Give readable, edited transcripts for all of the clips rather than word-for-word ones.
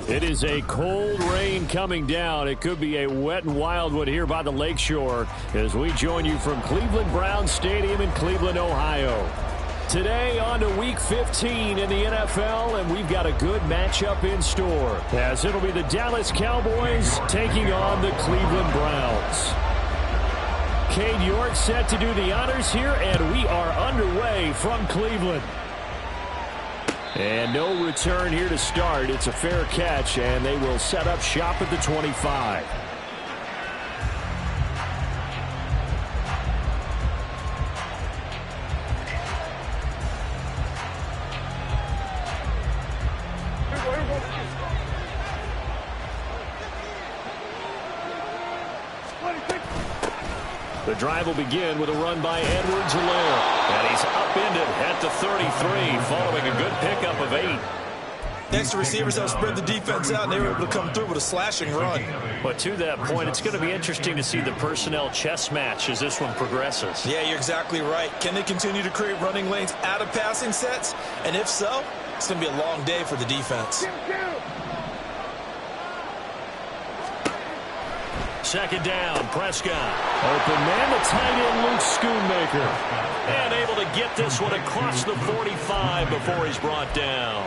It is a cold rain coming down. It could be a wet and wild one here by the lakeshore as we join you from Cleveland Browns Stadium in Cleveland, Ohio. Today on to Week 15 in the NFL, and we've got a good matchup in store as it'll be the Dallas Cowboys taking on the Cleveland Browns. Cade York set to do the honors here, and we are underway from Cleveland. And no return here to start. It's a fair catch, and they will set up shop at the 25. The drive will begin with a run by Edwards-Helaire. And he's upended at the 33 following a good pickup of 8. Next to receivers have spread the defense out, and they were able to come through with a slashing run. But to that point, it's going to be interesting to see the personnel chess match as this one progresses. Yeah, you're exactly right. Can they continue to create running lanes out of passing sets? And if so, it's going to be a long day for the defense. Second down, Prescott. Open man, the tight end, Luke Schoonmaker. And able to get this one across the 45 before he's brought down.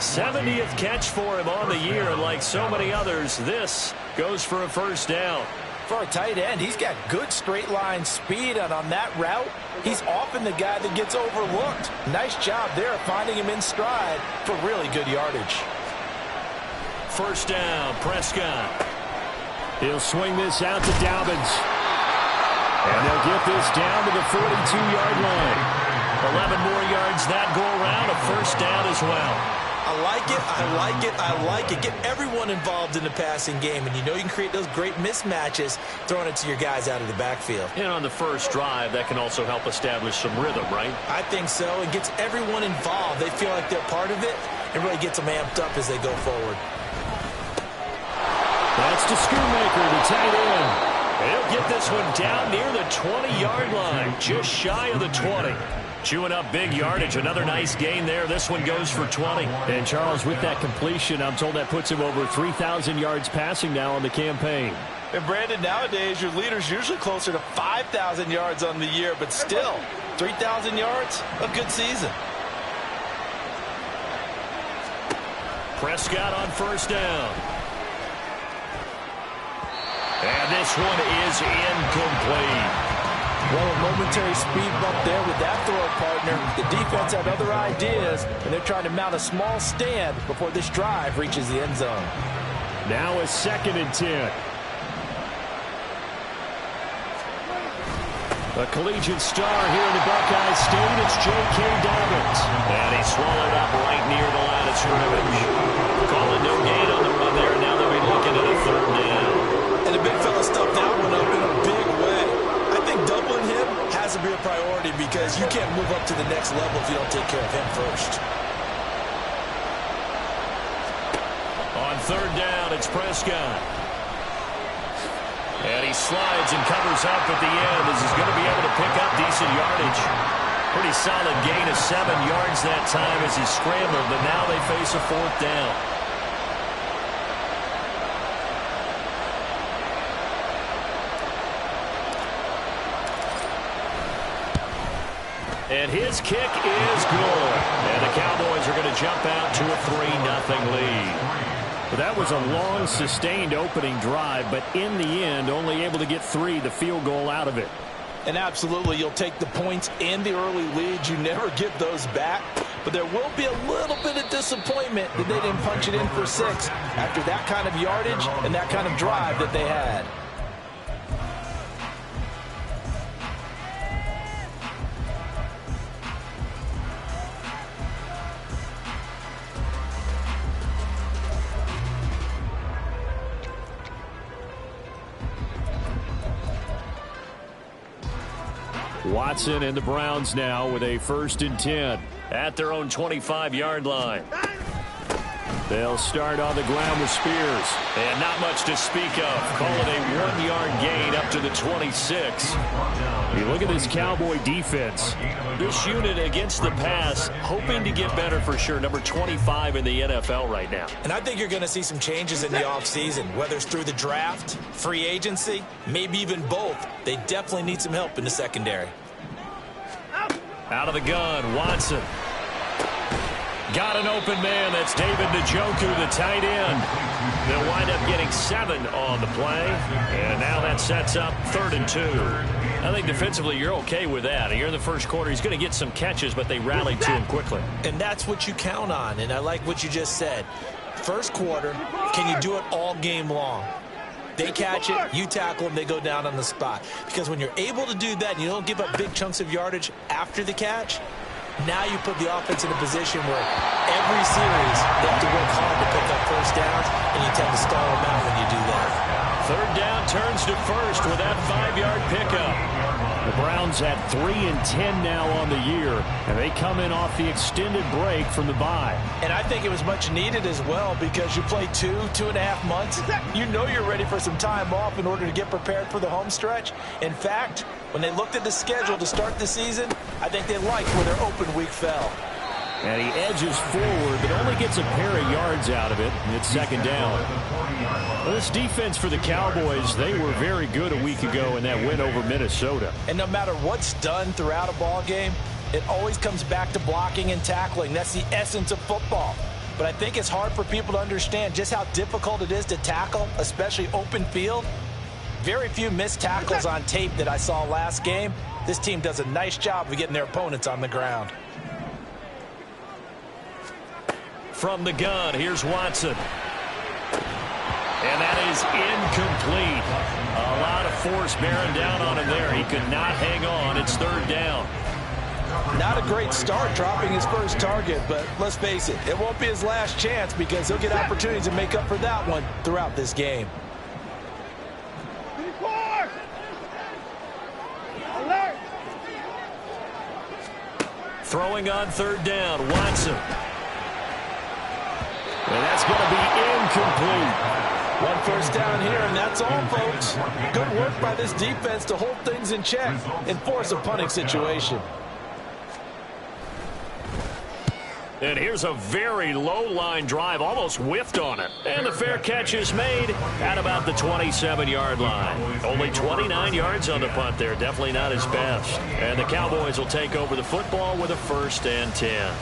70th catch for him on the year, and like so many others, this goes for a first down. For a tight end, he's got good straight line speed, and on that route, he's often the guy that gets overlooked. Nice job there finding him in stride for really good yardage. First down, Prescott. He'll swing this out to Dobbins. And they'll get this down to the 42-yard line. 11 more yards that go around, a first down as well. I like it, I like it, I like it. Get everyone involved in the passing game, and you know you can create those great mismatches throwing it to your guys out of the backfield. And on the first drive, that can also help establish some rhythm, right? I think so. It gets everyone involved. They feel like they're part of it, and really gets them amped up as they go forward. That's to Schoonmaker, the tight end. He'll get this one down near the 20-yard line, just shy of the 20. Chewing up big yardage, another nice gain there. This one goes for 20. And Charles, with that completion, I'm told that puts him over 3,000 yards passing now on the campaign. And Brandon, nowadays your leader's usually closer to 5,000 yards on the year, but still, 3,000 yards, a good season. Prescott on first down. And this one is incomplete. Well, a momentary speed bump there with that throw partner. The defense had other ideas, and they're trying to mount a small stand before this drive reaches the end zone. Now a 2nd and 10. A collegiate star here in the Buckeye State, it's J.K. Dobbins. And he swallowed up right near the line of scrimmage. Calling no gain on the run there. Now they'll be looking at a 3rd down. And the big fella stuffed that one up in a big way. I think doubling him has to be a priority because you can't move up to the next level if you don't take care of him first. On 3rd down, it's Prescott. And he slides and covers up at the end as he's going to be able to pick up decent yardage. Pretty solid gain of 7 yards that time as he scrambled, but now they face a 4th down. And his kick is good. And the Cowboys are going to jump out to a 3-0 lead. Well, that was a long, sustained opening drive, but in the end, only able to get 3, the field goal out of it. And absolutely, you'll take the points and the early leads. You never get those back. But there will be a little bit of disappointment that they didn't punch it in for 6 after that kind of yardage and that kind of drive that they had. Watson and the Browns now with a 1st and 10 at their own 25-yard line. They'll start on the ground with Spears. And not much to speak of. Call it a 1-yard gain up to the 26. You look at this Cowboy defense. This unit against the pass, hoping to get better for sure. Number 25 in the NFL right now. And I think you're going to see some changes in the offseason, whether it's through the draft, free agency, maybe even both. They definitely need some help in the secondary. Out of the gun, Watson. Got an open man. That's David Njoku, the tight end. They'll wind up getting 7 on the play. And now that sets up 3rd and 2. I think defensively you're okay with that. Here in the first quarter, he's going to get some catches, but they rallied to him quickly. And that's what you count on. And I like what you just said. First quarter, can you do it all game long? They catch it, you tackle them, they go down on the spot. Because when you're able to do that and you don't give up big chunks of yardage after the catch, now you put the offense in a position where every series they have to work hard to pick up first downs, and you tend to stall them out when you do that. 3rd down turns to 1st with that 5-yard pickup. The Browns at 3 and 10 now on the year, and they come in off the extended break from the bye. And I think it was much needed as well because you play 2.5 months. You know you're ready for some time off in order to get prepared for the home stretch. In fact, when they looked at the schedule to start the season, I think they liked where their open week fell. And he edges forward, but only gets a pair of yards out of it. And it's 2nd down. Well, this defense for the Cowboys, they were very good a week ago in that win over Minnesota. And no matter what's done throughout a ball game, it always comes back to blocking and tackling. That's the essence of football. But I think it's hard for people to understand just how difficult it is to tackle, especially open field. Very few missed tackles on tape that I saw last game. This team does a nice job of getting their opponents on the ground. From the gun, here's Watson. And that is incomplete. A lot of force bearing down on him there. He could not hang on. It's 3rd down. Not a great start dropping his first target, but let's face it, it won't be his last chance because he'll get opportunities to make up for that one throughout this game. Throwing on 3rd down, Watson. And that's going to be incomplete. 1 first down here, and that's all, folks. Good work by this defense to hold things in check and force a punting situation. And here's a very low-line drive, almost whiffed on it. And the fair catch is made at about the 27-yard line. Only 29 yards on the punt there. Definitely not his best. And the Cowboys will take over the football with a 1st and 10.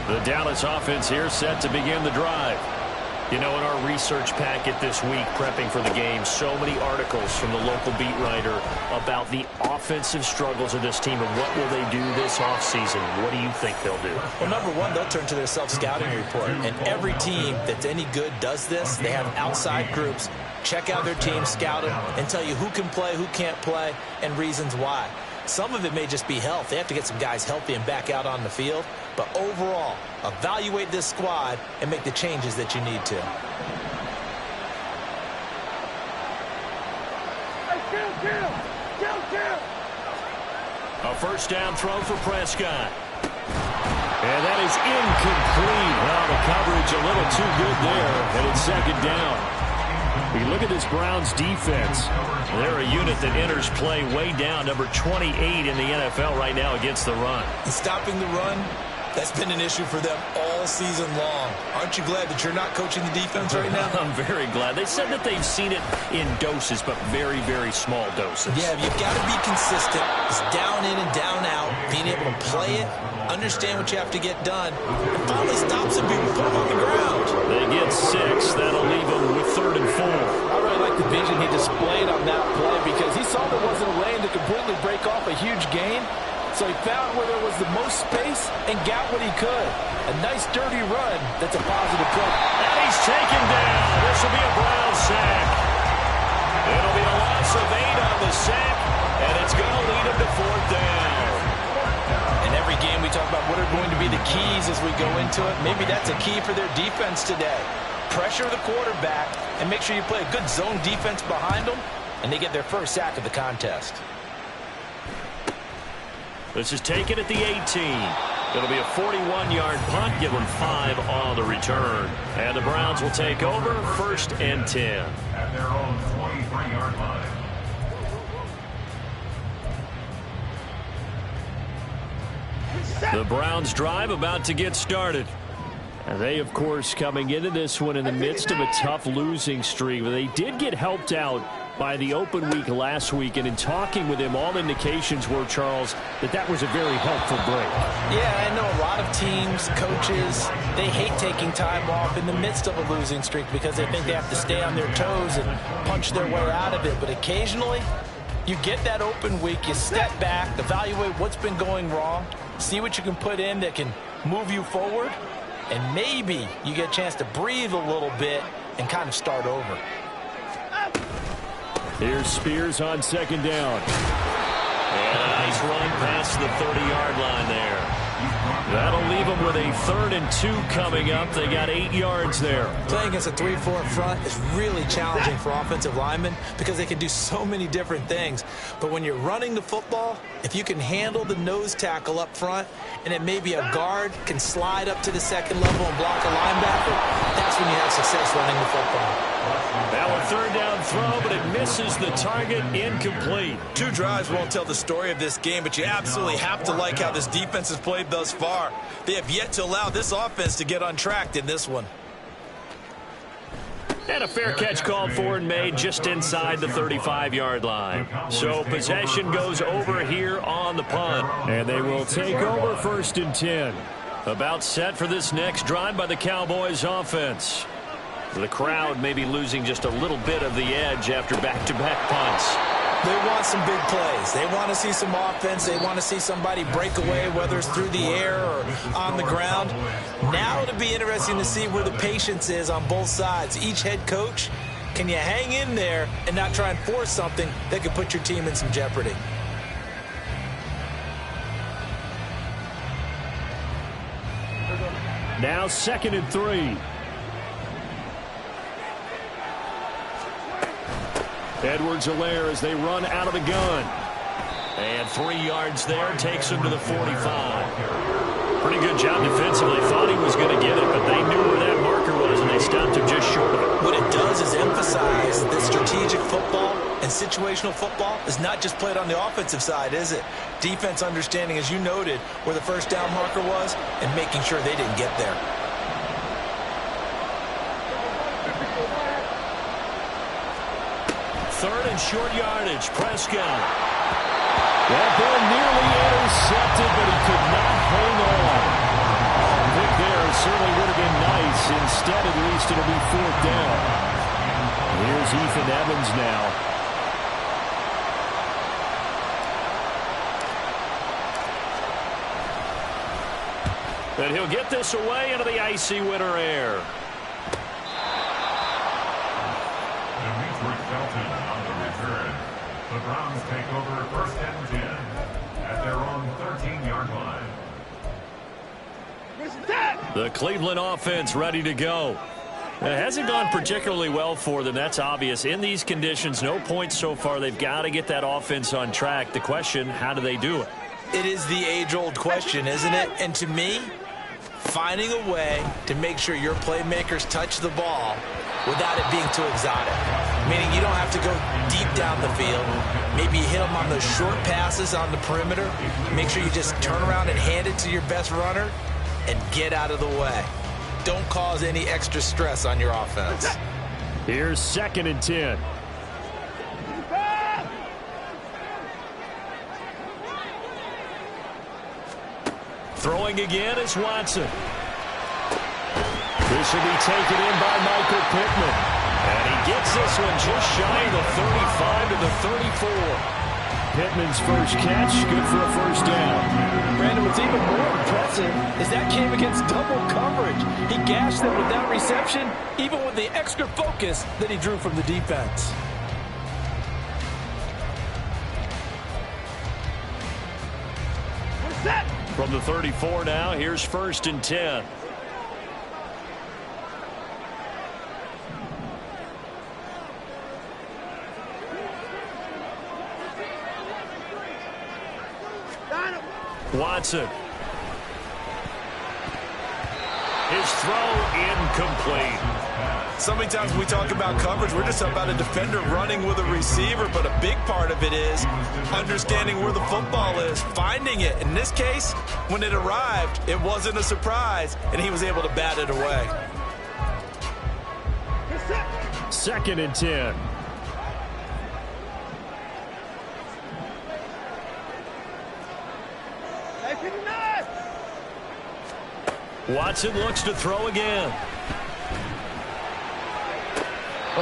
The Dallas offense here set to begin the drive. You know, in our research packet this week, prepping for the game, so many articles from the local beat writer about the offensive struggles of this team and what will they do this offseason. What do you think they'll do? Well, number one, they'll turn to their self-scouting report. And every team that's any good does this. They have outside groups. Check out their team, scout them, and tell you who can play, who can't play, and reasons why. Some of it may just be health. They have to get some guys healthy and back out on the field. But overall, evaluate this squad and make the changes that you need to. A first down throw for Prescott. And that is incomplete. Well, the coverage a little too good there, and it's 2nd down. You look at this Browns defense. They're a unit that enters play way down, number 28 in the NFL right now against the run. And stopping the run, that's been an issue for them all season long. Aren't you glad that you're not coaching the defense right now? I'm very glad. They said that they've seen it in doses, but very, very small doses. Yeah, you've got to be consistent. It's down in and down out, being able to play it, understand what you have to get done, and finally stop some people, put them on the ground. They get 6. That'll leave them with 3rd and 4. I really like the vision he displayed on that play because he saw there wasn't a lane to completely break off a huge gain. So he found where there was the most space and got what he could. A nice, dirty run. That's a positive play. And he's taken down. This will be a Brown sack. It'll be a loss of 8 on the sack, and it's going to lead him to 4th down. In every game, we talk about what are going to be the keys as we go into it. Maybe that's a key for their defense today. Pressure the quarterback and make sure you play a good zone defense behind them, and they get their first sack of the contest. This is taken at the 18. It'll be a 41-yard punt, give them 5 on the return. And the Browns will take over, 1st and 10. At their own 23-yard line. The Browns drive about to get started. And they, of course, coming into this one in the midst of a tough losing streak. But they did get helped out by the open week last week. And in talking with him, all indications were, Charles, that was a very helpful break. Yeah, I know a lot of teams, coaches, they hate taking time off in the midst of a losing streak because they think they have to stay on their toes and punch their way out of it. But occasionally, you get that open week, you step back, evaluate what's been going wrong, see what you can put in that can move you forward, and maybe you get a chance to breathe a little bit and kind of start over. Here's Spears on 2nd down. And a nice run past the 30-yard line there. That'll leave them with a 3rd and 2 coming up. They got 8 yards there. Playing against a 3-4 front is really challenging for offensive linemen because they can do so many different things. But when you're running the football, if you can handle the nose tackle up front and then maybe a guard can slide up to the 2nd level and block a linebacker, that's when you have success running the football. Now a 3rd down throw, but it misses the target, incomplete. 2 drives won't tell the story of this game, but you absolutely have to like how this defense has played thus far. They have yet to allow this offense to get untracked in this one. And a fair catch called for and made just inside the 35-yard line. So possession goes over here on the punt. And they will take over 1st and 10. About set for this next drive by the Cowboys offense. The crowd may be losing just a little bit of the edge after back-to-back punts. They want some big plays. They want to see some offense. They want to see somebody break away, whether it's through the air or on the ground. Now it'll be interesting to see where the patience is on both sides. Each head coach, can you hang in there and not try and force something that could put your team in some jeopardy? Now 2nd and 3. Edwards-Helaire as they run out of the gun. And 3 yards there, takes him to the 45. Pretty good job defensively. Thought he was going to get it, but they knew where that marker was, and they stopped him just short of it. What it does is emphasize that strategic football and situational football is not just played on the offensive side, is it? Defense understanding, as you noted, where the 1st down marker was and making sure they didn't get there. Third and short yardage. Prescott. That ball nearly intercepted, but he could not hang on. A pick there certainly would have been nice. Instead, at least, it'll be 4th down. Here's Ethan Evans now. And he'll get this away into the icy winter air. The Browns take over 1st and 10 at their own 13-yard line. The Cleveland offense ready to go. It hasn't gone particularly well for them. That's obvious. In these conditions, no points so far. They've got to get that offense on track. The question, how do they do it? It is the age-old question, isn't it? And to me, finding a way to make sure your playmakers touch the ball without it being too exotic. Meaning you don't have to go deep down the field. Maybe you hit them on those short passes on the perimeter. Make sure you just turn around and hand it to your best runner and get out of the way. Don't cause any extra stress on your offense. Here's 2nd and 10. Throwing again is Watson. This will be taken in by Michael Pittman. And he gets this one just shy of the 35 to the 34. Pittman's first catch, good for a 1st down. Brandon, what's even more impressive is that came against double coverage. He gashed them with that reception, even with the extra focus that he drew from the defense. From the 34 now, here's 1st and 10. Watson. His throw incomplete. So many times when we talk about coverage, we're just about a defender running with a receiver, but a big part of it is understanding where the football is, finding it. In this case, when it arrived, it wasn't a surprise, and he was able to bat it away. 2nd and 10. Watson looks to throw again.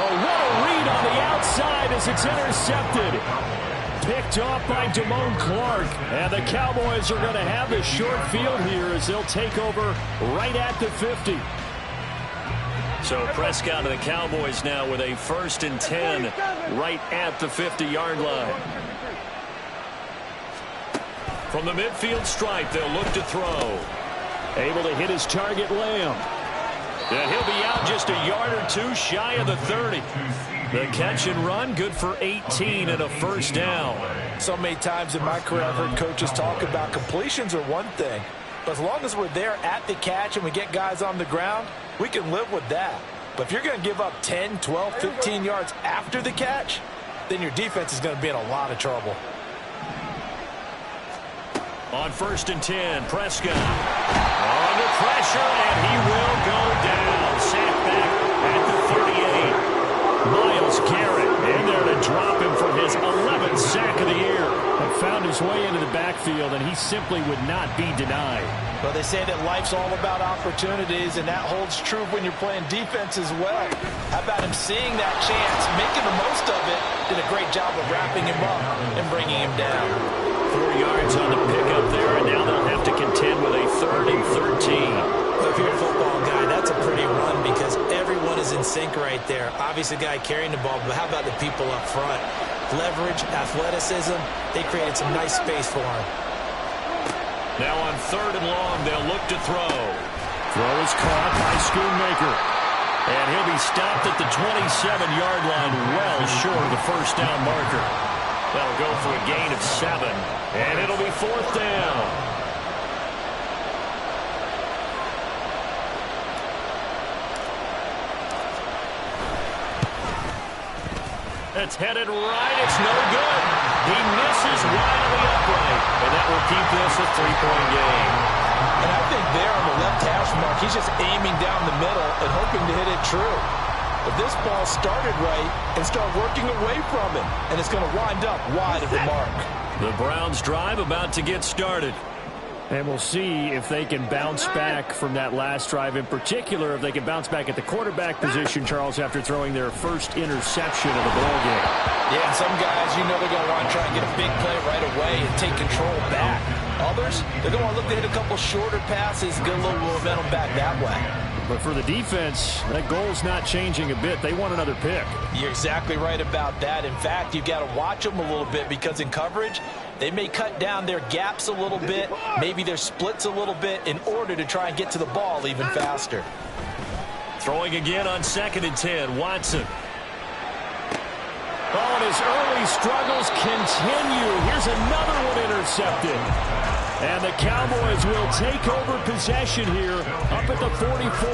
Oh, what a read on the outside as it's intercepted. Picked off by Damone Clark. And the Cowboys are going to have the short field here as they'll take over right at the 50. So Prescott and the Cowboys now with a 1st and 10 right at the 50-yard line. From the midfield stripe, they'll look to throw. Able to hit his target, Lamb. And he'll be out just a yard or two shy of the 30. The catch and run, good for 18 and a 1st down. So many times in my career, I've heard coaches talk about completions are one thing. But as long as we're there at the catch and we get guys on the ground, we can live with that. But if you're going to give up 10, 12, 15 yards after the catch, then your defense is going to be in a lot of trouble. On 1st and 10, Prescott under pressure, and he will go down. Sacked back at the 38. Myles Garrett in there to drop him for his 11th sack of the year. But found his way into the backfield, and he simply would not be denied. Well, they say that life's all about opportunities, and that holds true when you're playing defense as well. How about him seeing that chance, making the most of it, did a great job of wrapping him up and bringing him down. 4 yards on the pickup there, and now they'll have to contend with a 3rd and 13. Well, if you're a football guy, that's a pretty run because everyone is in sync right there. Obviously, the guy carrying the ball, but how about the people up front? Leverage, athleticism, they created some nice space for him. Now on 3rd and long, they'll look to throw. Throw is caught by Schoonmaker. And he'll be stopped at the 27-yard line, well short of the 1st down marker. That'll go for a gain of 7, and it'll be 4th down. It's headed right. It's no good. He misses wildly upright, and that will keep this a 3-point game. And I think there on the left hash mark, he's just aiming down the middle and hoping to hit it true. But this ball started right and started working away from him, and it's going to wind up wide of the mark. The Browns drive about to get started. And we'll see if they can bounce back from that last drive. In particular, if they can bounce back at the quarterback position, Charles, after throwing their first interception of the ball game. Yeah, some guys, you know they're going to want to try and get a big play right away and take control back. Others, they're going to want to look to hit a couple shorter passes, get a little momentum back that way. But for the defense, that goal's not changing a bit. They want another pick. You're exactly right about that. In fact, you've got to watch them a little bit because in coverage, they may cut down their gaps a little bit, maybe their splits a little bit in order to try and get to the ball even faster. Throwing again on 2nd and 10, Watson. Oh, and his early struggles continue. Here's another one intercepted. And the Cowboys will take over possession here up at the 44.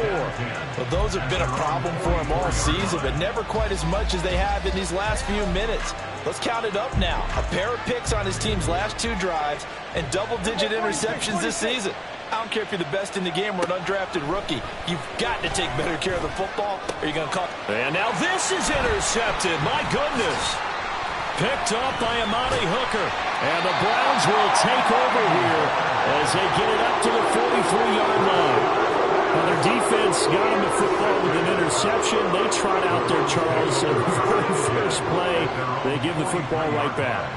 Well, those have been a problem for him all season, but never quite as much as they have in these last few minutes. Let's count it up now. A pair of picks on his team's last 2 drives and double-digit interceptions this season. I don't care if you're the best in the game or an undrafted rookie. You've got to take better care of the football or you're going to call. And now this is intercepted. My goodness. Picked up by Amani Hooker. And the Browns will take over here as they get it up to the 43-yard line. Now their defense got them the football with an interception. They trot out there, Charles. And the very first play, they give the football right back.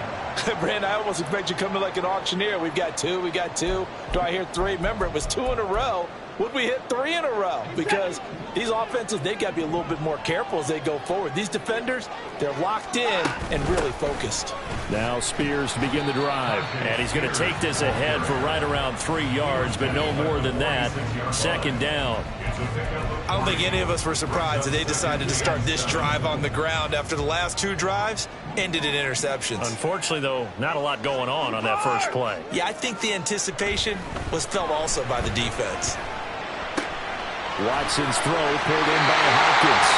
Brand, I almost expect you to come in like an auctioneer. We've got 2, we got 2. Do I hear 3? Remember, it was 2 in a row. would we hit 3 in a row? Because these offenses, they've got to be a little bit more careful as they go forward. These defenders, they're locked in and really focused. Now Spears to begin the drive. And he's going to take this ahead for right around 3 yards, but no more than that. Second down. I don't think any of us were surprised that they decided to start this drive on the ground after the last 2 drives ended in interceptions. Unfortunately, though, not a lot going on that first play. Yeah, I think the anticipation was felt also by the defense. Watson's throw pulled in by Hopkins.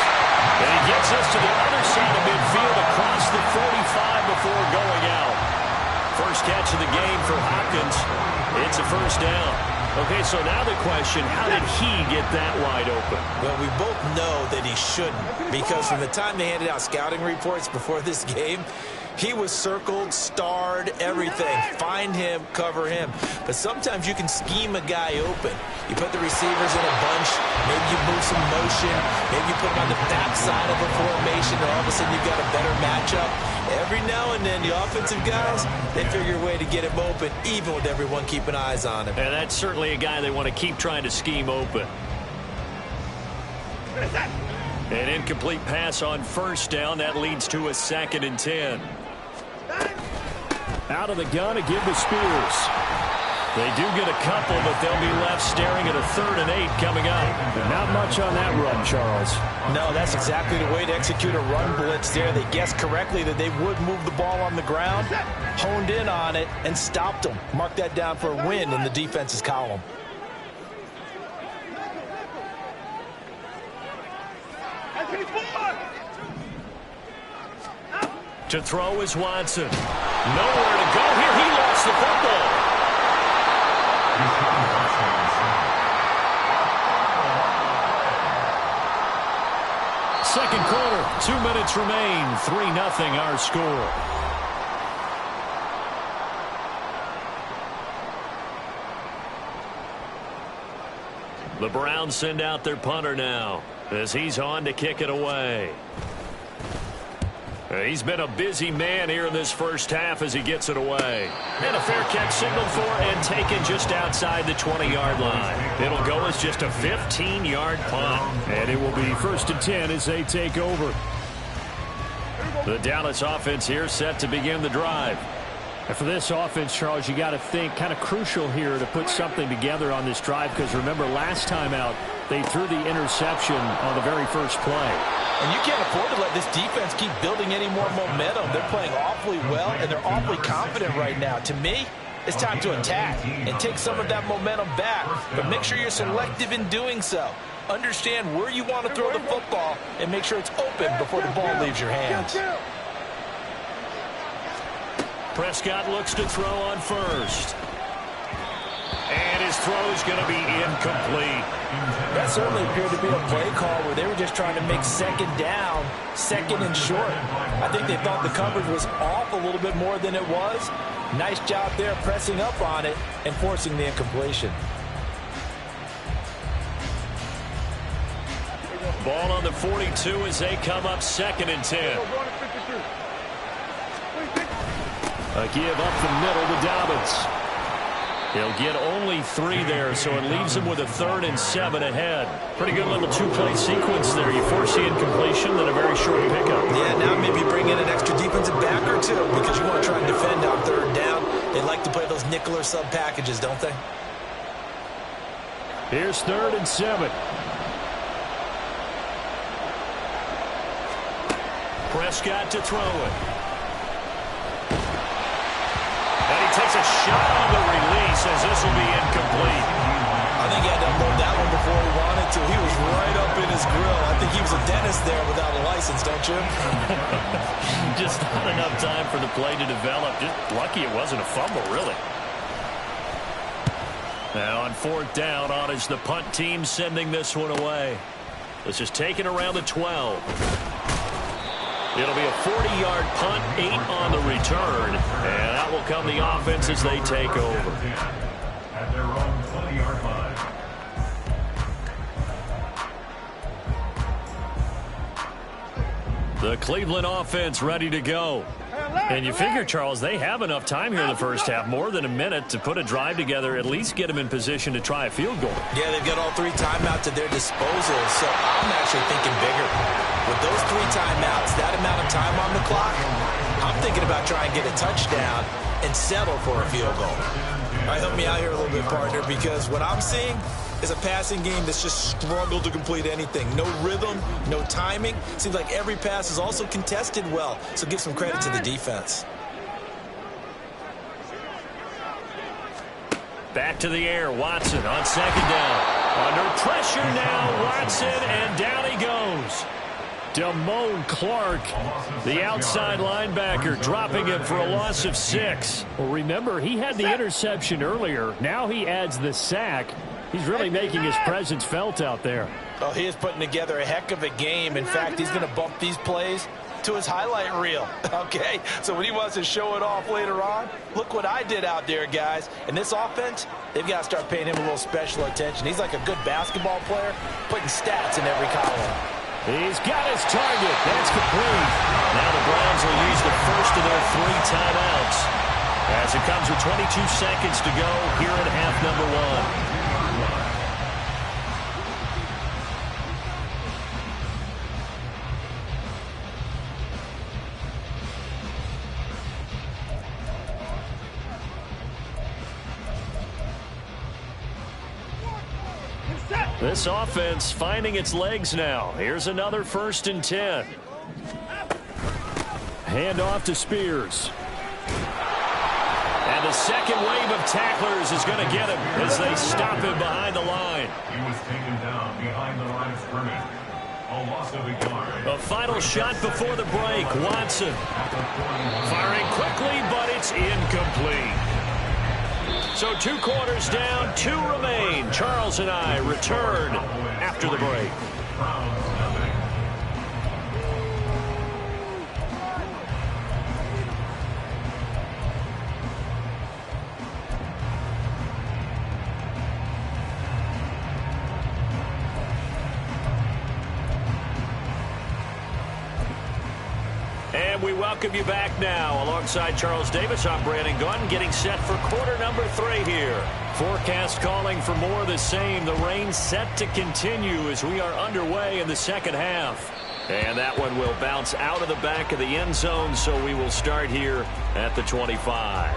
And he gets us to the other side of midfield across the 45 before going out. First catch of the game for Hopkins. It's a first down. Okay, so now the question, how did he get that wide open? Well, we both know that he shouldn't, because from the time they handed out scouting reports before this game, he was circled, starred, everything. Find him, cover him. But sometimes you can scheme a guy open. You put the receivers in a bunch. Maybe you move some motion. Maybe you put them on the backside of a formation, and all of a sudden you've got a better matchup. Every now and then, the offensive guys, they figure a way to get him open, even with everyone keeping eyes on him. And that's certainly a guy they want to keep trying to scheme open. An incomplete pass on first down. That leads to a 2nd and 10. Out of the gun, a give to Spears. They do get a couple, but they'll be left staring at a 3rd and 8 coming up. Not much on that run, Charles. No, that's exactly the way to execute a run blitz there. They guessed correctly that they would move the ball on the ground, honed in on it, and stopped them. Mark that down for a win in the defense's column. To throw is Watson. Nowhere to go here. He lost the football. Second quarter, 2 minutes remain. 3-0 our score. The Browns send out their punter now as he's on to kick it away. He's been a busy man here in this first half as he gets it away. And a fair catch signaled for and taken just outside the 20-yard line. It'll go as just a 15-yard punt. And it will be 1st and 10 as they take over. The Dallas offense here set to begin the drive. And for this offense, Charles, you got to think kind of crucial here to put something together on this drive, because remember last time out they threw the interception on the very first play. And you can't afford to let this defense keep building any more momentum. They're playing awfully well, and they're awfully confident right now. To me, it's time to attack and take some of that momentum back. But make sure you're selective in doing so. Understand where you want to throw the football and make sure it's open before the ball leaves your hands. Prescott looks to throw on first. And his throw is going to be incomplete. That certainly appeared to be a play call where they were just trying to make second down, 2nd and short. I think they thought the coverage was off a little bit more than it was. Nice job there pressing up on it and forcing the incompletion. Ball on the 42 as they come up 2nd and 10. A give up the middle to Dobbins. He'll get only 3 there, so it leaves him with a 3rd and 7 ahead. Pretty good little 2-play sequence there. You force the incompletion, then a very short pickup. Yeah, now maybe bring in an extra defensive back or 2 because you want to try and defend on 3rd down. They like to play those nickel or sub packages, don't they? Here's 3rd and 7. Prescott to throw it. And he takes a shot on the release as this will be incomplete. I think he had to unload that one before he wanted to. He was right up in his grill. I think he was a dentist there without a license, don't you? Just not enough time for the play to develop. Just lucky it wasn't a fumble, really. Now on 4th down, on is the punt team sending this one away. This is taken around the 12. It'll be a 40-yard punt, 8 on the return, and out will come the offense as they take over. At their own 20-yard line. The Cleveland offense ready to go. And you figure, Charles, they have enough time here in the first half, more than a minute, to put a drive together, at least get them in position to try a field goal. Yeah, they've got all 3 timeouts at their disposal, so I'm actually thinking bigger. With those 3 timeouts, that amount of time on the clock, I'm thinking about trying to get a touchdown and settle for a field goal. All right, help me out here a little bit, partner, because what I'm seeing is a passing game that's just struggled to complete anything. No rhythm, no timing. Seems like every pass is also contested well, so give some credit to the defense. Back to the air, Watson on second down. Under pressure now, Watson, and down he goes. Damone Clark, the outside linebacker, dropping him for a loss of 6. Well, remember, he had the interception earlier. Now he adds the sack. He's really making his presence felt out there. Oh, he is putting together a heck of a game. In fact, he's going to bump these plays to his highlight reel, okay? So when he wants to show it off later on, look what I did out there, guys. And this offense, they've got to start paying him a little special attention. He's like a good basketball player, putting stats in every column. He's got his target. That's complete. Now the Browns will use the first of their 3 timeouts as it comes with 22 seconds to go here in half number 1. This offense finding its legs now. Here's another 1st and 10. Hand off to Spears. And the second wave of tacklers is going to get him as they stop him behind the line. He was taken down behind the line of scrimmage. A loss of a yard. A final shot before the break. Watson firing quickly, but it's incomplete. So 2 quarters down, 2 remain. Charles and I return after the break. And we welcome you back now. Alongside Charles Davis, I'm Brandon Gunn, getting set for quarter number 3 here. Forecast calling for more of the same. The rain set to continue as we are underway in the second half. And that one will bounce out of the back of the end zone, so we will start here at the 25.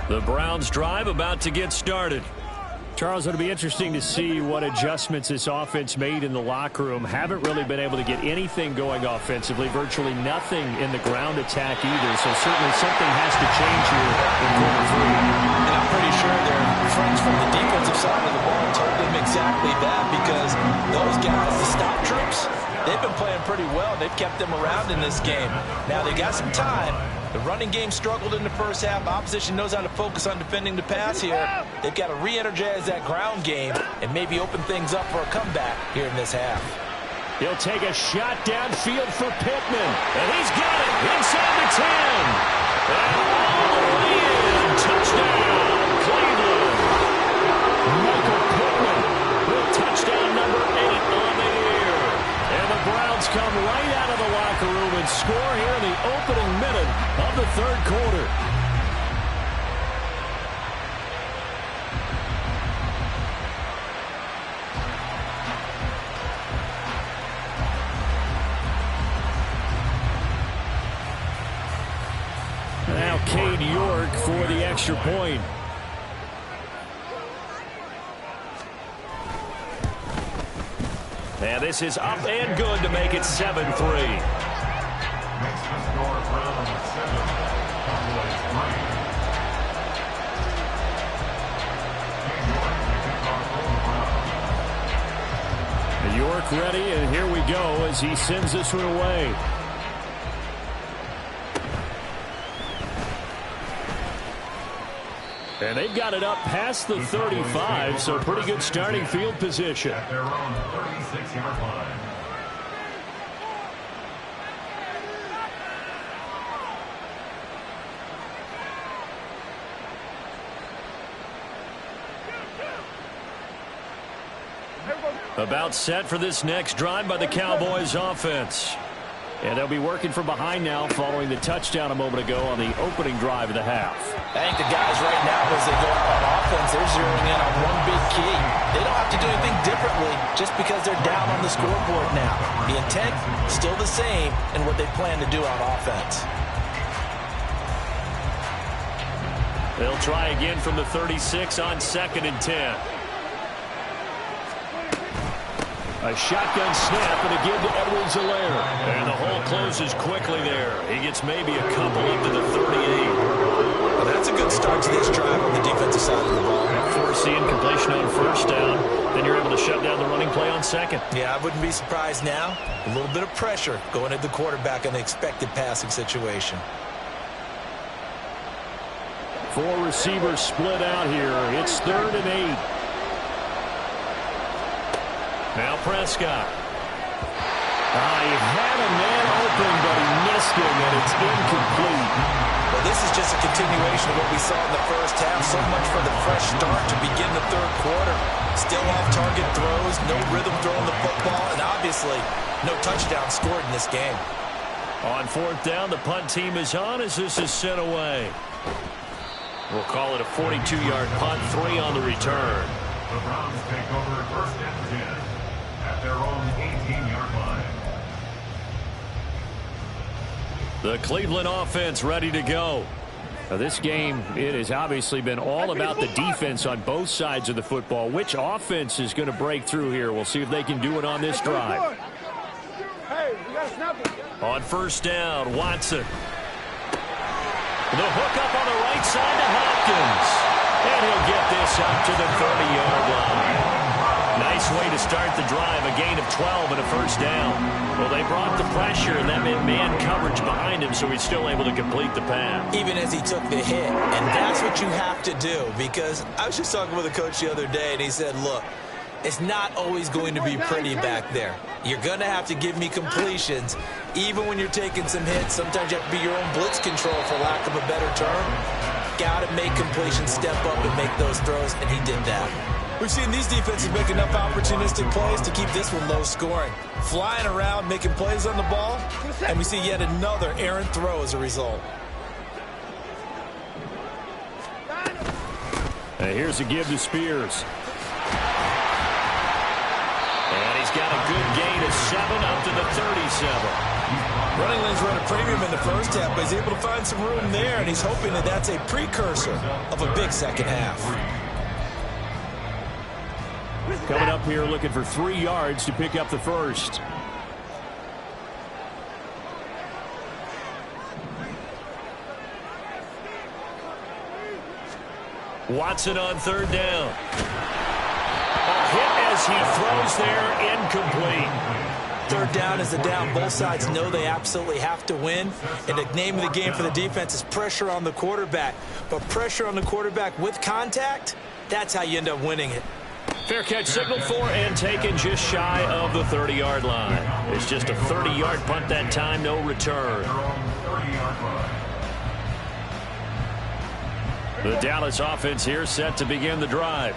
The Browns drive about to get started. Charles, it'll be interesting to see what adjustments this offense made in the locker room. Haven't really been able to get anything going offensively. Virtually nothing in the ground attack either. So certainly something has to change here in quarter 3. And I'm pretty sure their friends from the defensive side of the ball told them exactly that, because those guys, the stop troops, they've been playing pretty well. They've kept them around in this game. Now they got some time. The running game struggled in the first half. Opposition knows how to focus on defending the pass here. They've got to re-energize that ground game and maybe open things up for a comeback here in this half. He'll take a shot downfield for Pittman. And he's got it inside the 10. And all the way in. Touchdown, Cleveland. Michael Pittman with touchdown number 8 on the year. And the Browns come right out of the locker room and score here in the opening minute of the 3rd quarter. Now Cade York for the extra point. And this is up and good to make it 7-3. Makes the score Browns 7, Cowboys 3. York ready, and here we go as he sends this one away. And they've got it up past the 35, so pretty good starting field position. At their own 36-yard line. About set for this next drive by the Cowboys offense. And they'll be working from behind now following the touchdown a moment ago on the opening drive of the half. I think the guys right now, as they go out on offense, they're zeroing in on one big key. They don't have to do anything differently just because they're down on the scoreboard now. The intent, still the same in what they plan to do on offense. They'll try again from the 36 on 2nd and 10. A shotgun snap and a give to Edwards-Helaire. And the hole closes quickly there. He gets maybe a couple up to the 38. Well, that's a good start to this drive on the defensive side of the ball. Force the incompletion on 1st down. Then you're able to shut down the running play on 2nd. Yeah, I wouldn't be surprised now. A little bit of pressure going at the quarterback in the expected passing situation. 4 receivers split out here. It's 3rd and 8. Now Prescott. He had a man open, but he missed him, and it's incomplete. Well, this is just a continuation of what we saw in the first half. So much for the fresh start to begin the 3rd quarter. Still off-target throws, no rhythm throwing the football, and obviously no touchdown scored in this game. On 4th down, the punt team is on as this is sent away. We'll call it a 42-yard punt, 3 on the return. The Browns take over 1st and 10 at their own 18-yard line. The Cleveland offense ready to go. Now this game, it has obviously been all about the defense on both sides of the football. Which offense is going to break through here? We'll see if they can do it on this drive. On 1st down, Watson. The hook up on the right side to Hopkins. And he'll get this up to the 30-yard line. Nice way to start the drive, a gain of 12 and a 1st down. Well, they brought the pressure, and that meant man coverage behind him, so he's still able to complete the pass. Even as he took the hit, and that's what you have to do, because I was just talking with a coach the other day, and he said, look, it's not always going to be pretty back there. You're going to have to give me completions, even when you're taking some hits. Sometimes you have to be your own blitz control, for lack of a better term. Got to make completions, step up and make those throws, and he did that. We've seen these defenses make enough opportunistic plays to keep this one low scoring. Flying around, making plays on the ball, and we see yet another errant throw as a result. And here's a give to Spears. And he's got a good gain of 7 up to the 37. Running lanes run a premium in the first half, but he's able to find some room there, and he's hoping that that's a precursor of a big second half. Coming up here looking for 3 yards to pick up the 1st. Watson on 3rd down. A hit as he throws there, incomplete. 3rd down is the down. Both sides know they absolutely have to win. And the name of the game for the defense is pressure on the quarterback. But pressure on the quarterback with contact, that's how you end up winning it. Fair catch signaled for and taken just shy of the 30-yard line. It's just a 30-yard punt that time, no return. The Dallas offense here set to begin the drive.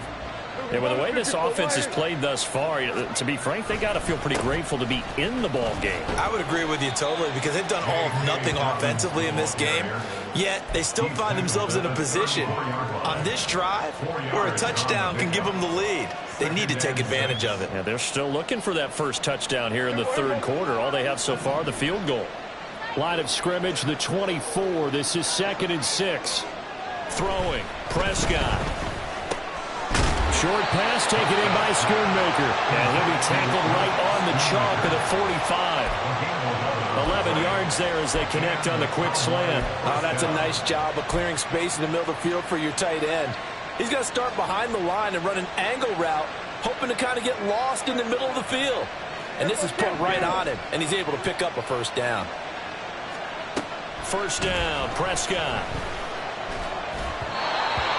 And with the way this offense has played thus far, to be frank, they got to feel pretty grateful to be in the ball game. I would agree with you totally, because they've done all of nothing offensively in this game, yet they still find themselves in a position on this drive where a touchdown can give them the lead. They need to take advantage of it. Yeah, they're still looking for that first touchdown here in the 3rd quarter. All they have so far, the field goal. Line of scrimmage, the 24. This is 2nd and 6. Throwing, Prescott. Short pass taken in by Schoonmaker. And he'll be tackled right on the chalk of the 45. 11 yards there as they connect on the quick slant. Oh, that's a nice job of clearing space in the middle of the field for your tight end. He's going to start behind the line and run an angle route, hoping to kind of get lost in the middle of the field. And this is put right on him, and he's able to pick up a 1st down. 1st down, Prescott.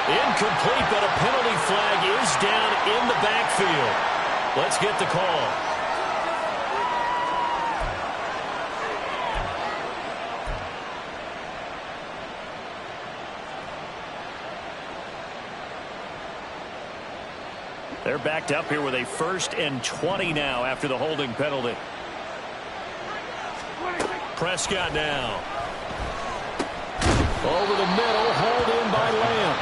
Incomplete, but a penalty flag is down in the backfield. Let's get the call. They're backed up here with a 1st and 20 now after the holding penalty. Prescott now. Over the middle, hauled in by Lamb.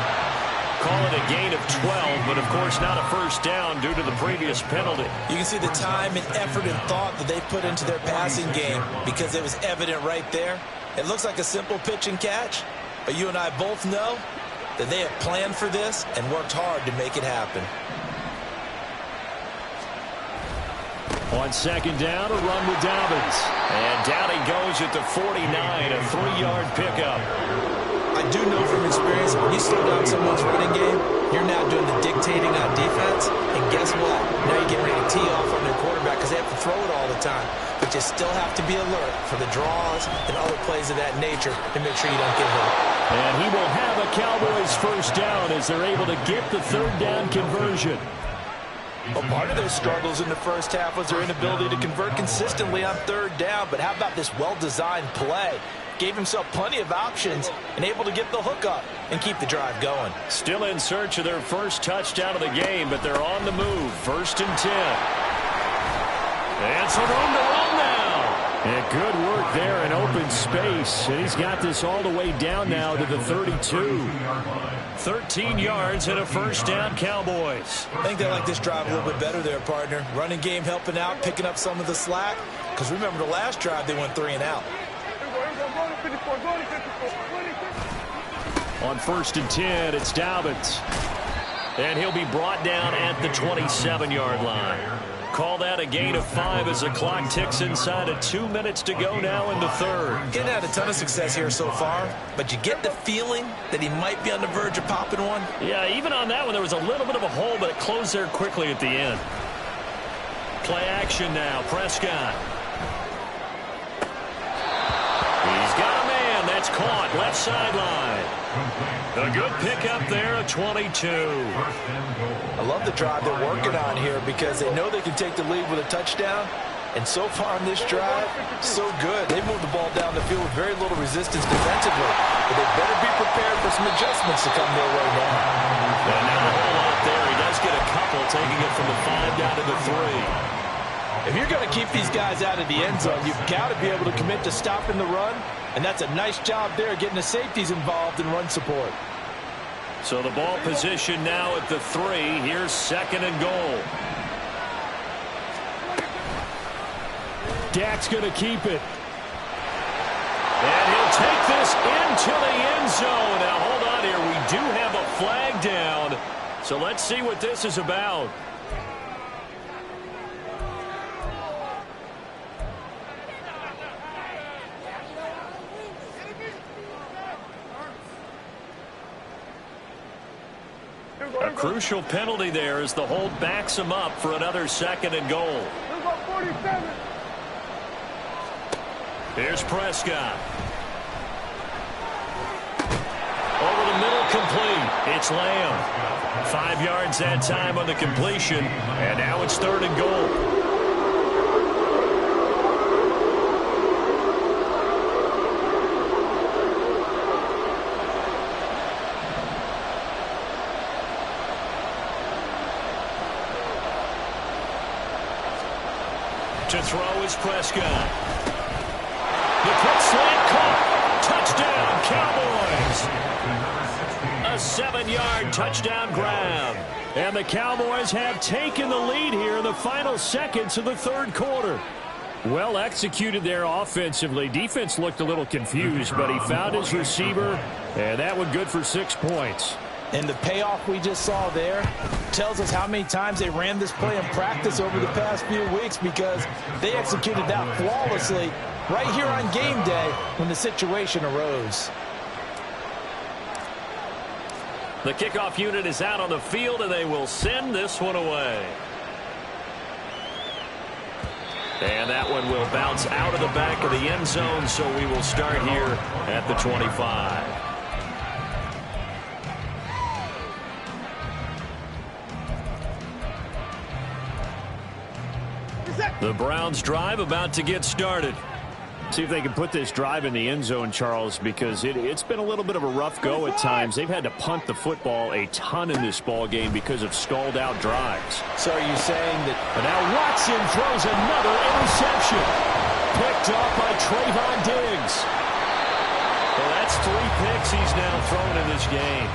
Call it a gain of 12, but of course not a first down due to the previous penalty. You can see the time and effort and thought that they put into their passing game because it was evident right there. It looks like a simple pitch and catch, but you and I both know that they have planned for this and worked hard to make it happen. On 2nd down, a run with Dobbins. And down he goes at the 49, a 3-yard pickup. I do know from experience, when you slow down someone's running game, you're now doing the dictating on defense. And guess what? Now you're getting ready to tee off on their quarterback because they have to throw it all the time. But you still have to be alert for the draws and other plays of that nature to make sure you don't get hurt. And he will have a Cowboys first down as they're able to get the 3rd down conversion. Well, part of their struggles in the first half was their inability to convert consistently on 3rd down. But how about this well-designed play? Gave himself plenty of options and able to get the hook up and keep the drive going. Still in search of their first touchdown of the game, but they're on the move. 1st and 10. And some room to run now. And good work there in open space. And he's got this all the way down now to the 32. 13 yards and a first down, Cowboys. I think they like this drive a little bit better there, partner. Running game helping out, picking up some of the slack. Because remember the last drive, they went 3 and out. On 1st and 10, it's Dobbins. And he'll be brought down at the 27-yard line. Call that a gain of 5 as the clock ticks inside of 2 minutes to go now in the 3rd. Getting had a ton of success here so far, but you get the feeling that he might be on the verge of popping one. Yeah, even on that one, there was a little bit of a hole, but it closed there quickly at the end. Play action now, Prescott. He's got a man. That's caught. Left sideline. A good pickup there, a 22. I love the drive they're working on here because they know they can take the lead with a touchdown. And so far on this drive, so good. They moved the ball down the field with very little resistance defensively. But they better be prepared for some adjustments to come their way now. And not a whole lot there. He does get a couple, taking it from the 5 down to the 3. If you're going to keep these guys out of the end zone, you've got to be able to commit to stopping the run. And that's a nice job there, getting the safeties involved in run support. So the ball position now at the 3. Here's 2nd and goal. Dak's going to keep it. And he'll take this into the end zone. Now, hold on here. We do have a flag down. So let's see what this is about. A crucial penalty there as the hold backs him up for another 2nd and goal. Here's Prescott. Over the middle, complete. It's Lamb. 5 yards that time on the completion. And now it's 3rd and goal. To throw is Prescott. The quick slant caught. Touchdown, Cowboys. A 7-yard touchdown grab. And the Cowboys have taken the lead here in the final seconds of the 3rd quarter. Well executed there offensively. Defense looked a little confused, but he found his receiver, and that one good for 6 points. And the payoff we just saw there tells us how many times they ran this play in practice over the past few weeks, because they executed that flawlessly right here on game day when the situation arose. The kickoff unit is out on the field, and they will send this one away. And that one will bounce out of the back of the end zone, so we will start here at the 25. The Browns drive about to get started. See if they can put this drive in the end zone, Charles, because it's been a little bit of a rough go at times. They've had to punt the football a ton in this ball game because of stalled-out drives. So are you saying that... But now Watson throws another interception. Picked off by Trayvon Diggs. Well, that's 3 picks he's now thrown in this game.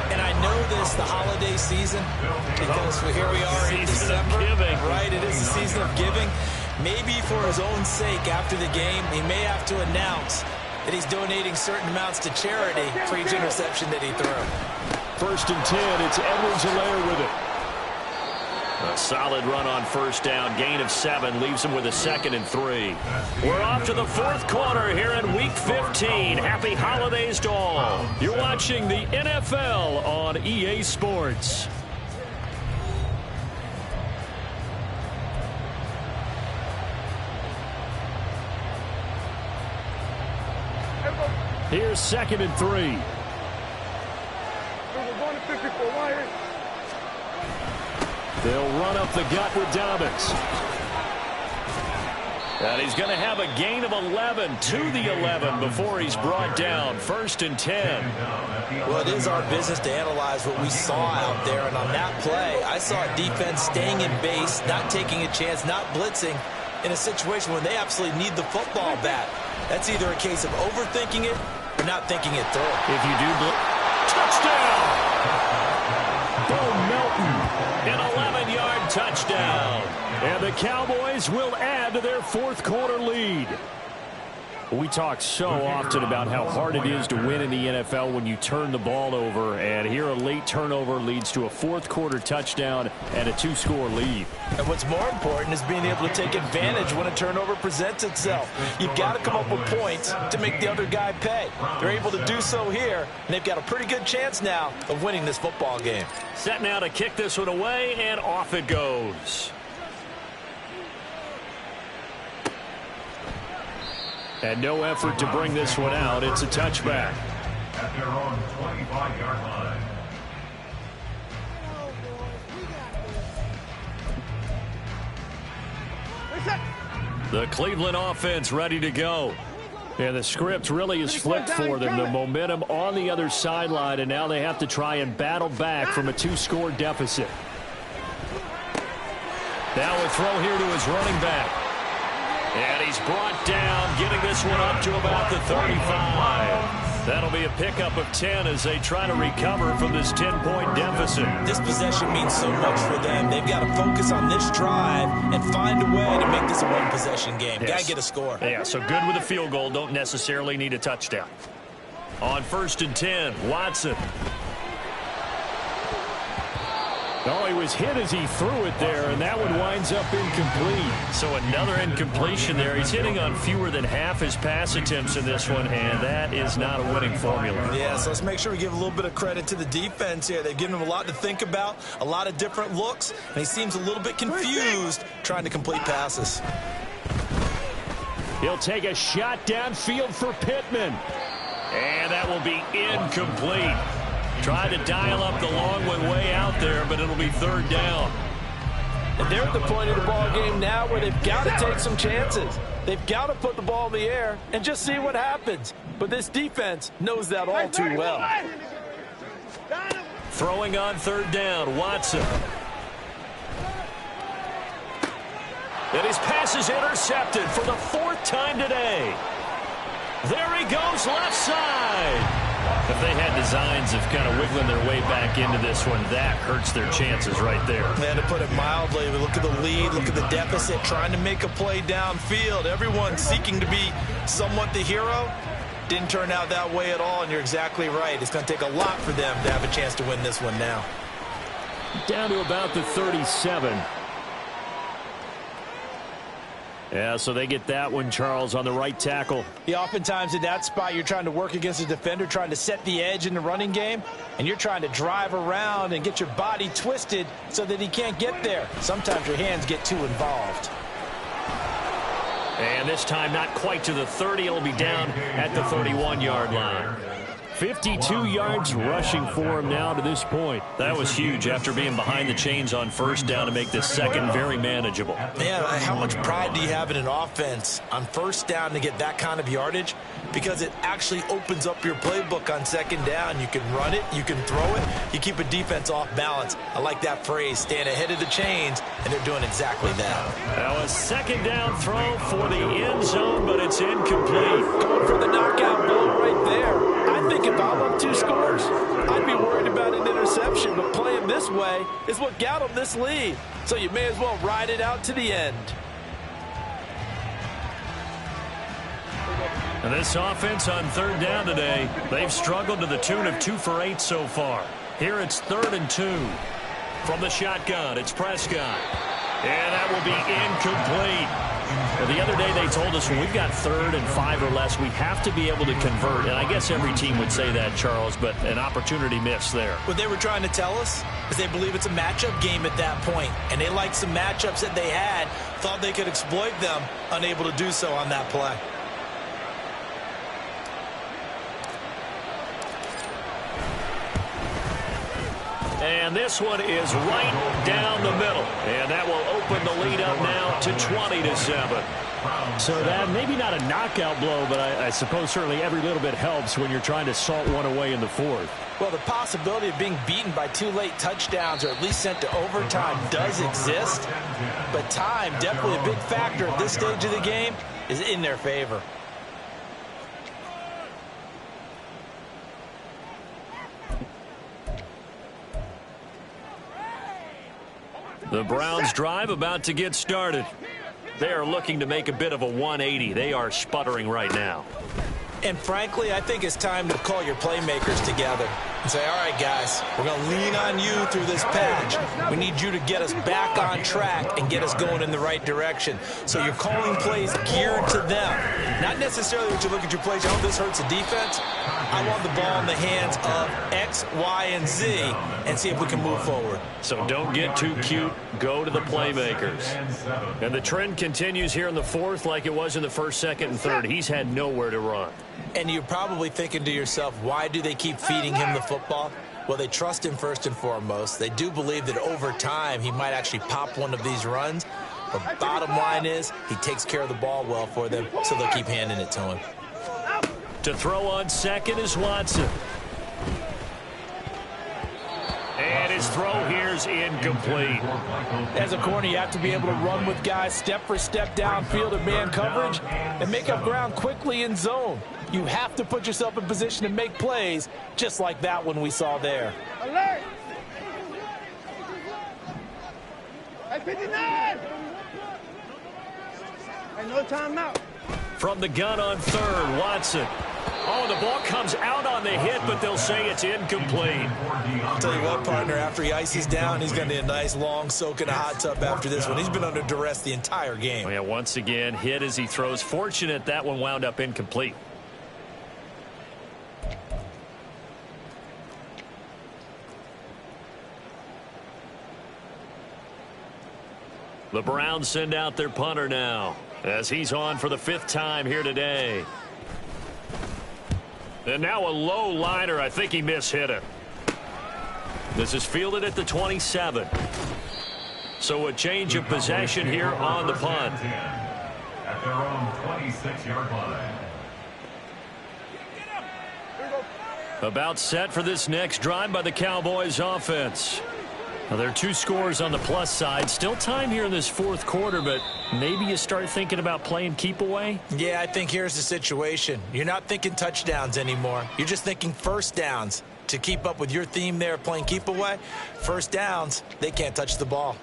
And I know this, the holiday season, because here we are in December. Right, it is the season of giving. Maybe for his own sake, after the game, he may have to announce that he's donating certain amounts to charity for each interception that he threw. 1st and 10, it's Edwards-Helaire with it. A solid run on 1st down, gain of 7, leaves him with a 2nd and 3. We're off to the 4th quarter here in Week 15. Happy holidays to all. You're watching the NFL on EA Sports. Here's 2nd and 3. They'll run up the gut with Dobbins. And he's going to have a gain of 11 to the 11 before he's brought down. 1st and 10. Well, it is our business to analyze what we saw out there. And on that play, I saw a defense staying in base, not taking a chance, not blitzing in a situation when they absolutely need the football back. That's either a case of overthinking it or not thinking it through. If you do touchdown! Bo Melton, an 11-yard touchdown. And the Cowboys will add to their 4th quarter lead. We talk so often about how hard it is to win in the NFL when you turn the ball over. And here a late turnover leads to a 4th quarter touchdown and a 2-score lead. And what's more important is being able to take advantage when a turnover presents itself. You've got to come up with points to make the other guy pay. They're able to do so here, and they've got a pretty good chance now of winning this football game. Set now to kick this one away, and off it goes. And no effort to bring this one out. It's a touchback. At their own 25-yard line. The Cleveland offense ready to go. And the script really is flipped for them. The momentum on the other sideline, and now they have to try and battle back from a 2-score deficit. Now a throw here to his running back. And he's brought down, getting this one up to about the 35. That'll be a pickup of 10 as they try to recover from this 10-point deficit. This possession means so much for them. They've got to focus on this drive and find a way to make this a one-possession game. Yes. Got to get a score. Yeah, so good with a field goal. Don't necessarily need a touchdown. On 1st and 10, Watson. Oh, he was hit as he threw it there, and that one winds up incomplete. So another incompletion there. He's hitting on fewer than half his pass attempts in this one, and that is not a winning formula. Yeah, so let's make sure we give a little bit of credit to the defense here. They've given him a lot to think about, a lot of different looks, and he seems a little bit confused trying to complete passes. He'll take a shot downfield for Pittman, and that will be incomplete. Tried to dial up the long one way out there, but it'll be 3rd down. And they're at the point of the ball game now where they've got to take some chances. They've got to put the ball in the air and just see what happens. But this defense knows that all too well. Throwing on 3rd down, Watson. And his pass is intercepted for the 4th time today. There he goes, left side. If they had designs of kind of wiggling their way back into this one, that hurts their chances right there. Man, to put it mildly, look at the lead, look at the deficit, trying to make a play downfield. Everyone seeking to be somewhat the hero. Didn't turn out that way at all, and you're exactly right. It's going to take a lot for them to have a chance to win this one now. Down to about the 37. Yeah, so they get that one, Charles, on the right tackle. Yeah, oftentimes in that spot, you're trying to work against a defender, trying to set the edge in the running game, and you're trying to drive around and get your body twisted so that he can't get there. Sometimes your hands get too involved. And this time not quite to the 30. It'll be down at the 31-yard line. 52 yards rushing for him now to this point. That was huge after being behind the chains on first down to make this second very manageable. Man, how much pride do you have in an offense on first down to get that kind of yardage? Because it actually opens up your playbook on second down. You can run it, you can throw it, you keep a defense off balance. I like that phrase, staying ahead of the chains, and they're doing exactly that. Now a second down throw for the end zone, but it's incomplete. Going for the knockout blow right there. I think if I won 2 scores, I'd be worried about an interception, but playing this way is what got them this lead. So you may as well ride it out to the end. And this offense on third down today, they've struggled to the tune of 2 for 8 so far. Here it's 3rd and 2. From the shotgun, it's Prescott. And that will be incomplete. Well, the other day they told us when we've got 3rd and 5 or less, we have to be able to convert. And I guess every team would say that, Charles, but an opportunity missed there. What they were trying to tell us is they believe it's a matchup game at that point, and they liked some matchups that they had, thought they could exploit them, unable to do so on that play. And this one is right down the middle. And that will open the lead up now to 20-7. So that maybe not a knockout blow, but I suppose certainly every little bit helps when you're trying to salt one away in the 4th. Well, the possibility of being beaten by 2 late touchdowns or at least sent to overtime does exist. But time, definitely a big factor at this stage of the game, is in their favor. The Browns drive about to get started. They are looking to make a bit of a 180. They are sputtering right now. And frankly, I think it's time to call your playmakers together and say, all right, guys, we're going to lean on you through this patch. We need you to get us back on track and get us going in the right direction. So you're calling plays geared to them. Not necessarily that you look at your plays, oh, this hurts the defense. I want the ball in the hands of X, Y, and Z and see if we can move forward. So don't get too cute. Go to the playmakers. And the trend continues here in the 4th like it was in the 1st, 2nd, and 3rd. He's had nowhere to run. And you're probably thinking to yourself, why do they keep feeding him the football? Well, they trust him first and foremost. They do believe that over time he might actually pop one of these runs. But bottom line is he takes care of the ball well for them, so they'll keep handing it to him. To throw on second is Watson. And his throw here is incomplete. As a corner, you have to be able to run with guys step for step downfield in man coverage and make up ground quickly in zone. You have to put yourself in position to make plays, just like that one we saw there. Alert! Hey, 59! Hey, no timeout. From the gun on 3rd, Watson. Oh, the ball comes out on the hit, but they'll say it's incomplete. I'll tell you what, partner, after he ices down, he's going to need a nice long soak in a hot tub after this one. He's been under duress the entire game. Oh, yeah, once again, hit as he throws. Fortunate that one wound up incomplete. The Browns send out their punter now as he's on for the 5th time here today. And now a low liner. I think he mishit it. This is fielded at the 27. So a change of possession here on the punt. At their own 26-yard line. About set for this next drive by the Cowboys offense. Now, there are 2 scores on the plus side. Still time here in this 4th quarter, but maybe you start thinking about playing keep away? Yeah, I think here's the situation. You're not thinking touchdowns anymore. You're just thinking first downs. To keep up with your theme there, playing keep away, first downs, they can't touch the ball.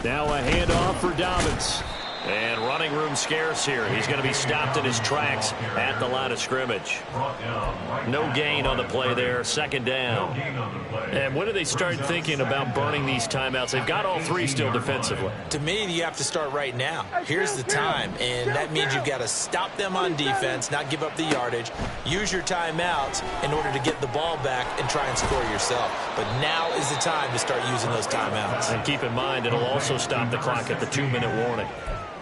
Now a handoff for Dobbins. And running room scarce here. He's going to be stopped in his tracks at the line of scrimmage. No gain on the play there. Second down. And when do they start thinking about burning these timeouts? They've got all three still defensively. To me, you have to start right now. Here's the time, and that means you've got to stop them on defense, not give up the yardage, use your timeouts in order to get the ball back and try and score yourself. But now is the time to start using those timeouts. And keep in mind, it'll also stop the clock at the 2-minute warning.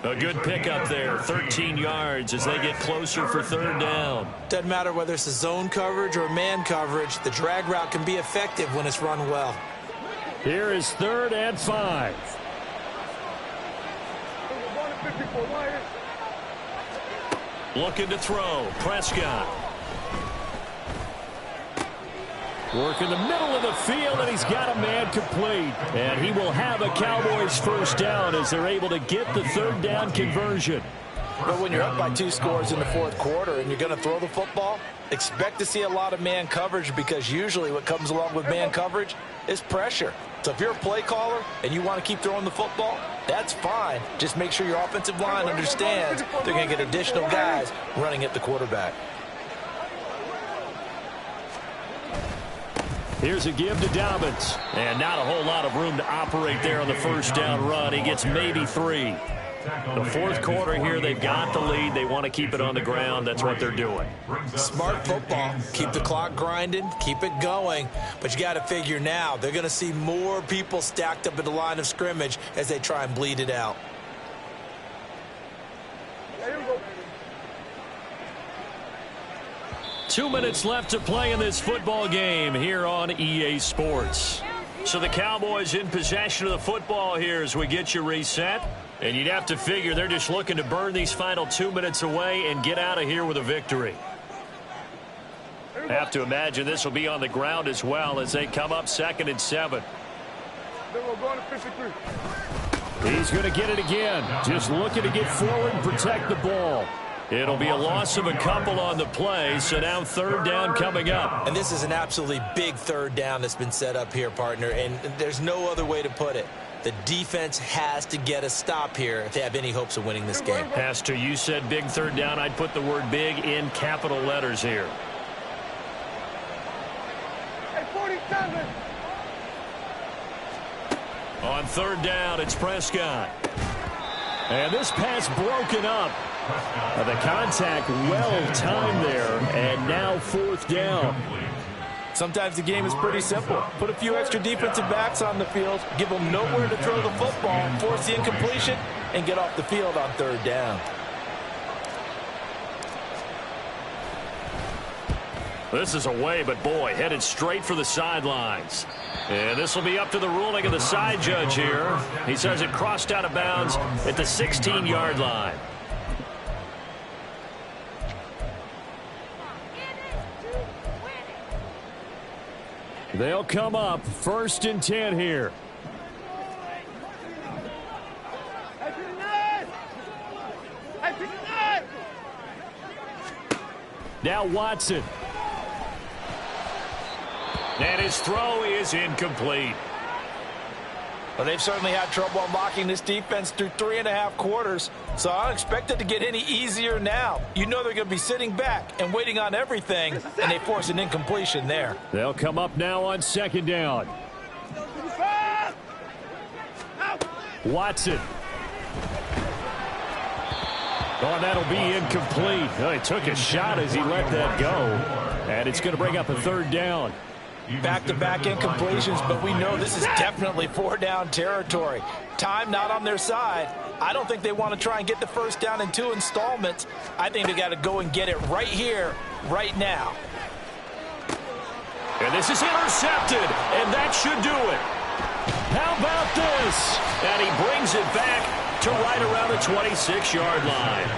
A good pickup there, 13 yards as they get closer for third down. Doesn't matter whether it's a zone coverage or man coverage, the drag route can be effective when it's run well. Here is 3rd and 5. Looking to throw, Prescott. Work in the middle of the field, and he's got a man complete. And he will have a Cowboys first down as they're able to get the third down conversion. But when you're up by 2 scores in the fourth quarter and you're going to throw the football, expect to see a lot of man coverage, because usually what comes along with man coverage is pressure. So if you're a play caller and you want to keep throwing the football, that's fine. Just make sure your offensive line understands they're going to get additional guys running at the quarterback. Here's a give to Dobbins. And not a whole lot of room to operate there on the first down run. He gets maybe 3. The fourth quarter here, they've got the lead. They want to keep it on the ground. That's what they're doing. Smart football. Keep the clock grinding. Keep it going. But you got to figure now, they're going to see more people stacked up at the line of scrimmage as they try and bleed it out. 2 minutes left to play in this football game here on EA Sports. So the Cowboys in possession of the football here as we get you reset. And you'd have to figure they're just looking to burn these final 2 minutes away and get out of here with a victory. Have to imagine this will be on the ground as well as they come up 2nd and 7. He's going to get it again. Just looking to get forward and protect the ball. It'll be a loss of a couple on the play, so now 3rd down coming up. And this is an absolutely big 3rd down that's been set up here, partner, and there's no other way to put it. The defense has to get a stop here if they have any hopes of winning this game. Pastor, you said big 3rd down. I'd put the word big in capital letters here. Hey, 47. On 3rd down, it's Prescott. And this pass broken up. The contact well-timed there, and now 4th down. Sometimes the game is pretty simple. Put a few extra defensive backs on the field, give them nowhere to throw the football, force the incompletion, and get off the field on 3rd down. This is away, but boy, headed straight for the sidelines. And this will be up to the ruling of the side judge here. He says it crossed out of bounds at the 16-yard line. They'll come up 1st and 10 here. Now Watson. And his throw is incomplete. Well, they've certainly had trouble unlocking this defense through 3.5 quarters, so I don't expect it to get any easier now. You know they're going to be sitting back and waiting on everything, and they force an incompletion there. They'll come up now on 2nd down. Watson. Oh, that'll be incomplete. Oh, he took a shot as he let that go, and it's going to bring up a 3rd down. Back-to-back incompletions, but we know this is definitely 4-down territory. Time not on their side. I don't think they want to try and get the first down in 2 installments. I think they got to go and get it right here, right now. And this is intercepted, and that should do it. How about this? And he brings it back to right around the 26-yard line.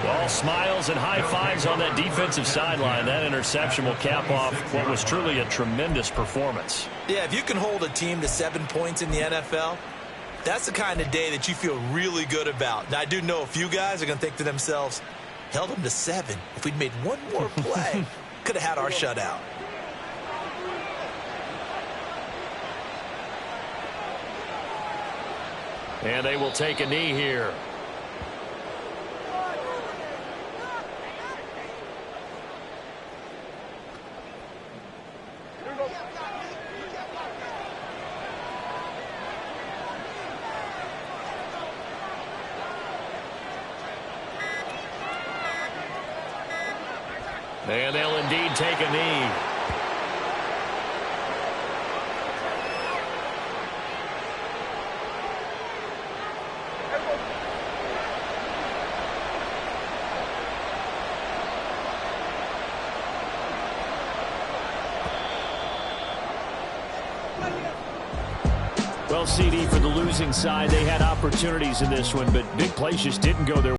All smiles and high fives on that defensive sideline. That interception will cap off what was truly a tremendous performance. Yeah, if you can hold a team to 7 points in the NFL, that's the kind of day that you feel really good about. Now, I do know a few guys are going to think to themselves, held them to 7. If we'd made one more play, could have had our shutout. And they will take a knee here. And they'll indeed take a knee. Well, CD, for the losing side, they had opportunities in this one, but big plays just didn't go their way.